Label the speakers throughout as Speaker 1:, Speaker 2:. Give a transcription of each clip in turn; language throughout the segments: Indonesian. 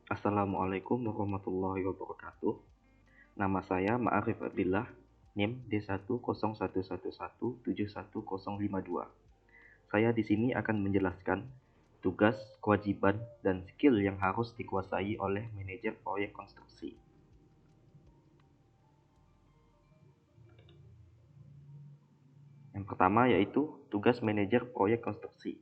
Speaker 1: Assalamualaikum warahmatullahi wabarakatuh. Nama saya Ma'arif Abdillah, NIM D10111171052. Saya di sini akan menjelaskan tugas, kewajiban, dan skill yang harus dikuasai oleh manajer proyek konstruksi. Yang pertama yaitu tugas manajer proyek konstruksi.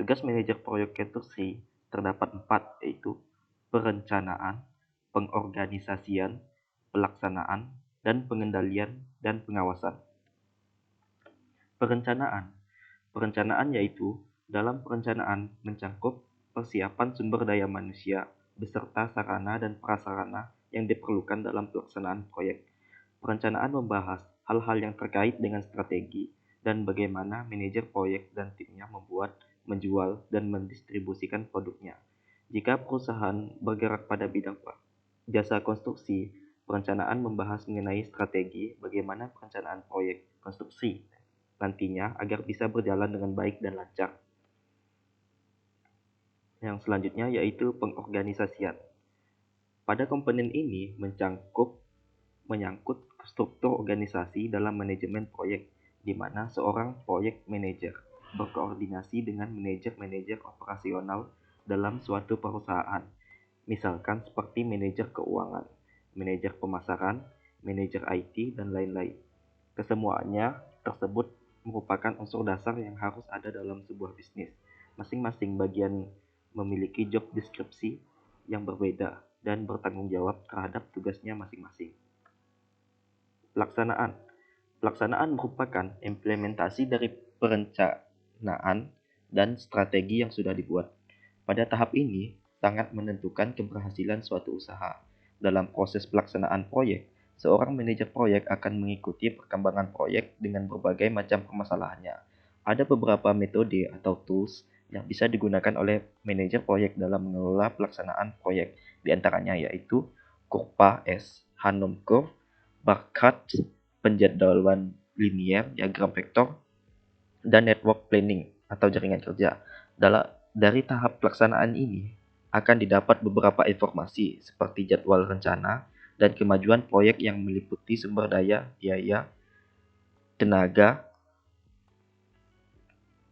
Speaker 1: Tugas manajer proyek konstruksi terdapat 4, yaitu perencanaan, pengorganisasian, pelaksanaan, dan pengendalian dan pengawasan. Perencanaan. Perencanaan yaitu dalam perencanaan mencangkup persiapan sumber daya manusia beserta sarana dan prasarana yang diperlukan dalam pelaksanaan proyek. Perencanaan membahas hal-hal yang terkait dengan strategi dan bagaimana manajer proyek dan timnya membuat, menjual, dan mendistribusikan produknya. Jika perusahaan bergerak pada bidang jasa konstruksi, perencanaan membahas mengenai strategi bagaimana perencanaan proyek konstruksi nantinya agar bisa berjalan dengan baik dan lancar. Yang selanjutnya yaitu pengorganisasian. Pada komponen ini menyangkut struktur organisasi dalam manajemen proyek, di mana seorang proyek manajer berkoordinasi dengan manajer-manajer operasional dalam suatu perusahaan, misalkan seperti manajer keuangan, manajer pemasaran, manajer IT, dan lain-lain. Kesemuanya tersebut merupakan unsur dasar yang harus ada dalam sebuah bisnis. Masing-masing bagian memiliki job deskripsi yang berbeda dan bertanggung jawab terhadap tugasnya masing-masing. Pelaksanaan. Pelaksanaan merupakan implementasi dari perencanaan dan strategi yang sudah dibuat. Pada tahap ini, sangat menentukan keberhasilan suatu usaha. Dalam proses pelaksanaan proyek, seorang manajer proyek akan mengikuti perkembangan proyek dengan berbagai macam permasalahannya. Ada beberapa metode atau tools yang bisa digunakan oleh manajer proyek dalam mengelola pelaksanaan proyek. Di antaranya yaitu Kurva S, Hanom Curve, bar chart, penjadwalan linier, diagram vektor, dan network planning atau jaringan kerja. Dari tahap pelaksanaan ini akan didapat beberapa informasi seperti jadwal rencana dan kemajuan proyek yang meliputi sumber daya, biaya, tenaga,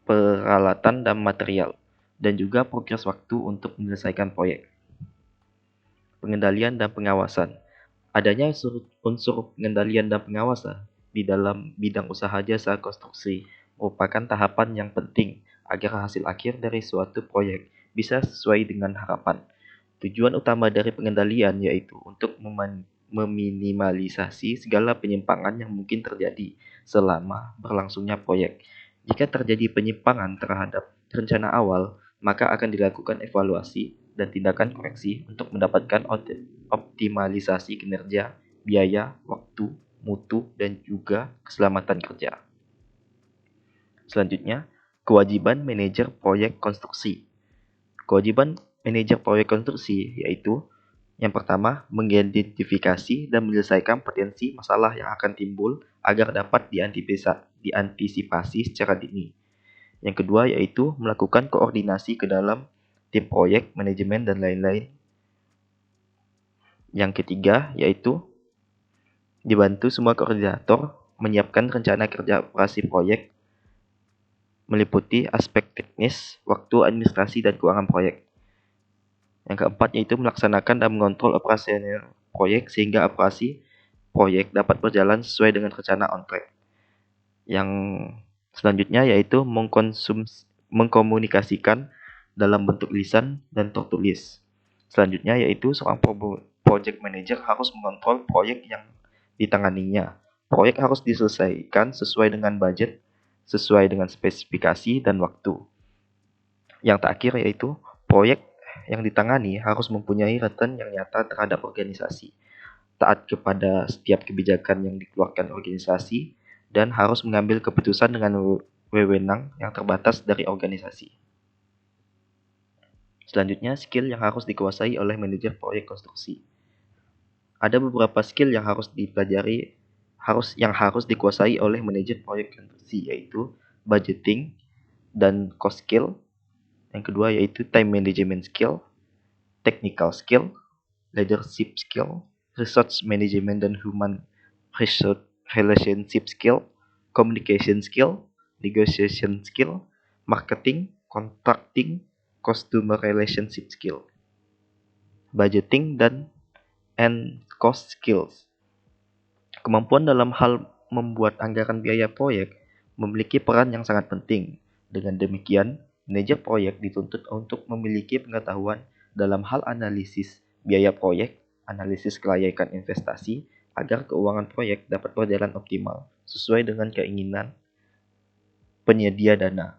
Speaker 1: peralatan, dan material, dan juga progres waktu untuk menyelesaikan proyek. Pengendalian dan pengawasan. Adanya unsur pengendalian dan pengawasan di dalam bidang usaha jasa konstruksi merupakan tahapan yang penting agar hasil akhir dari suatu proyek bisa sesuai dengan harapan. Tujuan utama dari pengendalian yaitu untuk meminimalisasi segala penyimpangan yang mungkin terjadi selama berlangsungnya proyek. Jika terjadi penyimpangan terhadap rencana awal, maka akan dilakukan evaluasi dan tindakan koreksi untuk mendapatkan optimalisasi kinerja, biaya, waktu, mutu, dan juga keselamatan kerja. Selanjutnya, kewajiban manajer proyek konstruksi. Kewajiban manajer proyek konstruksi yaitu yang pertama, mengidentifikasi dan menyelesaikan potensi masalah yang akan timbul agar dapat diantisipasi secara dini. Yang kedua yaitu melakukan koordinasi ke dalam tim proyek, manajemen, dan lain-lain. Yang ketiga yaitu dibantu semua koordinator menyiapkan rencana kerja operasi proyek meliputi aspek teknis, waktu, administrasi, dan keuangan proyek. Yang keempat yaitu melaksanakan dan mengontrol operasional proyek sehingga operasi proyek dapat berjalan sesuai dengan rencana on track. Yang selanjutnya yaitu mengkomunikasikan dalam bentuk lisan dan tertulis. Selanjutnya yaitu seorang project manager harus mengontrol proyek yang ditanganinya. Proyek harus diselesaikan sesuai dengan budget, sesuai dengan spesifikasi dan waktu. Yang terakhir yaitu proyek yang ditangani harus mempunyai return yang nyata terhadap organisasi, taat kepada setiap kebijakan yang dikeluarkan organisasi, dan harus mengambil keputusan dengan wewenang yang terbatas dari organisasi. Selanjutnya, skill yang harus dikuasai oleh manajer proyek konstruksi. Ada beberapa skill yang harus dipelajari, yang harus dikuasai oleh manajer proyek konstruksi, yaitu budgeting dan cost skill. Yang kedua yaitu time management skill. technical skill, leadership skill, research management dan human resource relationship skill, communication skill, negotiation skill, marketing, contracting, customer relationship skill, budgeting, dan and cost skills. Kemampuan dalam hal membuat anggaran biaya proyek memiliki peran yang sangat penting. Dengan demikian, manajer proyek dituntut untuk memiliki pengetahuan dalam hal analisis biaya proyek, analisis kelayakan investasi, agar keuangan proyek dapat berjalan optimal sesuai dengan keinginan penyedia dana.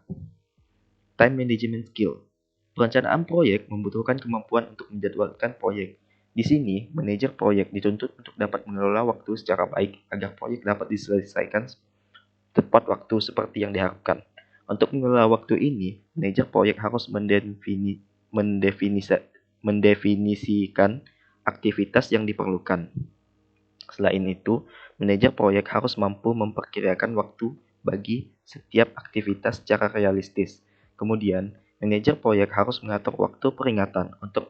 Speaker 1: Time management skill. Perencanaan proyek membutuhkan kemampuan untuk menjadwalkan proyek. Di sini, manajer proyek dituntut untuk dapat mengelola waktu secara baik agar proyek dapat diselesaikan tepat waktu seperti yang diharapkan. Untuk mengelola waktu ini, manajer proyek harus mendefinisikan aktivitas yang diperlukan. Selain itu, manajer proyek harus mampu memperkirakan waktu bagi setiap aktivitas secara realistis. Kemudian, manajer proyek harus mengatur waktu peringatan untuk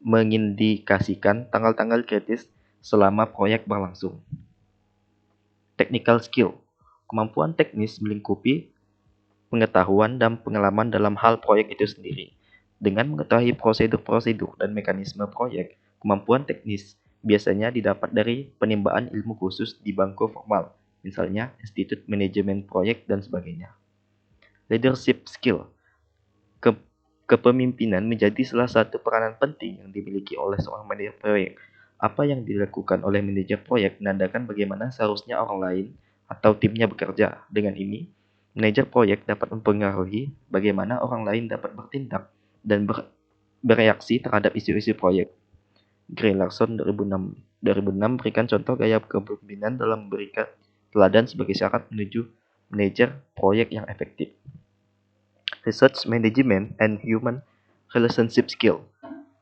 Speaker 1: mengindikasikan tanggal-tanggal kritis selama proyek berlangsung. Technical skill. Kemampuan teknis melingkupi pengetahuan dan pengalaman dalam hal proyek itu sendiri. Dengan mengetahui prosedur-prosedur dan mekanisme proyek, kemampuan teknis biasanya didapat dari penimbangan ilmu khusus di bangku formal, misalnya Institut Manajemen Proyek dan sebagainya. Leadership skill. Kepemimpinan menjadi salah satu peranan penting yang dimiliki oleh seorang manajer proyek. Apa yang dilakukan oleh manajer proyek menandakan bagaimana seharusnya orang lain atau timnya bekerja. Dengan ini, manajer proyek dapat mempengaruhi bagaimana orang lain dapat bertindak dan bereaksi terhadap isu-isu proyek. Gray Larson 2006 berikan contoh gaya kepemimpinan dalam memberikan teladan sebagai syarat menuju manajer proyek yang efektif. Research Management and Human Relationship Skill.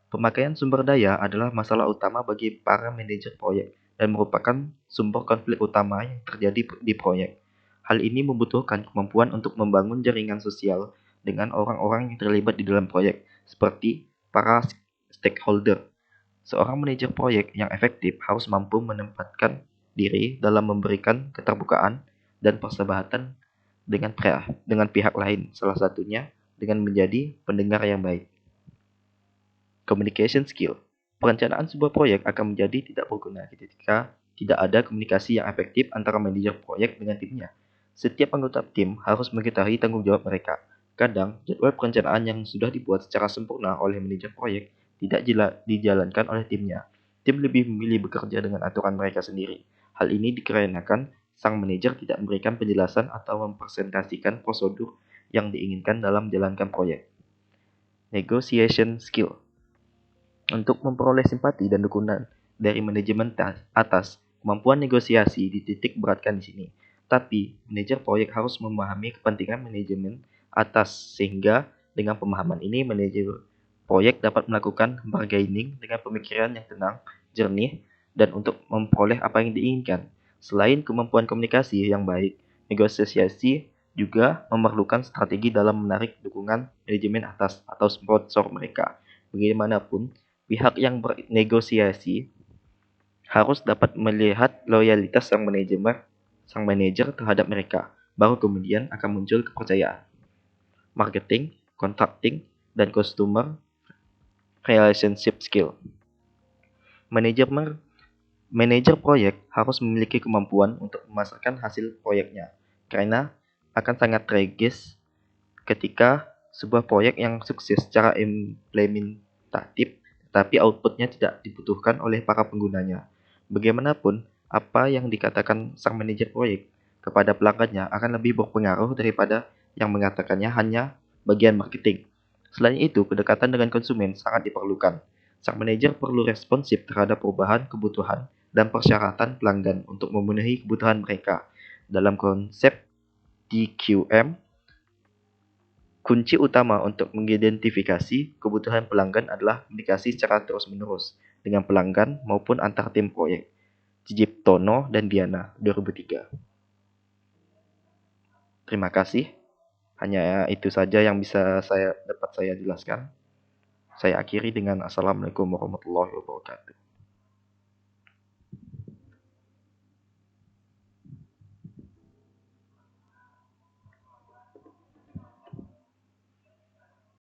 Speaker 1: Pemakaian sumber daya adalah masalah utama bagi para manajer proyek dan merupakan sumber konflik utama yang terjadi di proyek. Hal ini membutuhkan kemampuan untuk membangun jaringan sosial dengan orang-orang yang terlibat di dalam proyek, seperti para stakeholder. Seorang manajer proyek yang efektif harus mampu menempatkan diri dalam memberikan keterbukaan dan persahabatan dengan pihak lain, salah satunya dengan menjadi pendengar yang baik. Communication skill. Perencanaan sebuah proyek akan menjadi tidak berguna ketika tidak ada komunikasi yang efektif antara manajer proyek dengan timnya. Setiap anggota tim harus mengetahui tanggung jawab mereka. Kadang, jadwal perencanaan yang sudah dibuat secara sempurna oleh manajer proyek tidak dijalankan oleh timnya. Tim lebih memilih bekerja dengan aturan mereka sendiri. Hal ini dikarenakan sang manajer tidak memberikan penjelasan atau mempresentasikan prosedur yang diinginkan dalam menjalankan proyek. Negotiation skill. Untuk memperoleh simpati dan dukungan dari manajemen atas, kemampuan negosiasi dititik beratkan di sini. Tapi, manajer proyek harus memahami kepentingan manajemen atas sehingga dengan pemahaman ini manajer proyek dapat melakukan bargaining dengan pemikiran yang tenang, jernih, dan untuk memperoleh apa yang diinginkan. Selain kemampuan komunikasi yang baik, negosiasi juga memerlukan strategi dalam menarik dukungan manajemen atas atau sponsor mereka. Bagaimanapun, pihak yang bernegosiasi harus dapat melihat loyalitas sang manajer terhadap mereka, baru kemudian akan muncul kepercayaan. Marketing, contracting, dan customer relationship skill. Manajer proyek harus memiliki kemampuan untuk memasarkan hasil proyeknya, karena akan sangat tragis ketika sebuah proyek yang sukses secara implementatif tetapi outputnya tidak dibutuhkan oleh para penggunanya. Bagaimanapun, apa yang dikatakan sang manajer proyek kepada pelanggannya akan lebih berpengaruh daripada yang mengatakannya hanya bagian marketing. Selain itu, kedekatan dengan konsumen sangat diperlukan. Sang manajer perlu responsif terhadap perubahan kebutuhan dan persyaratan pelanggan untuk memenuhi kebutuhan mereka. Dalam konsep DQM, kunci utama untuk mengidentifikasi kebutuhan pelanggan adalah komunikasi secara terus-menerus dengan pelanggan maupun antar tim proyek. Ciciptono dan Diana, 2003. Terima kasih. Hanya itu saja yang bisa saya jelaskan. Saya akhiri dengan Assalamualaikum warahmatullahi wabarakatuh.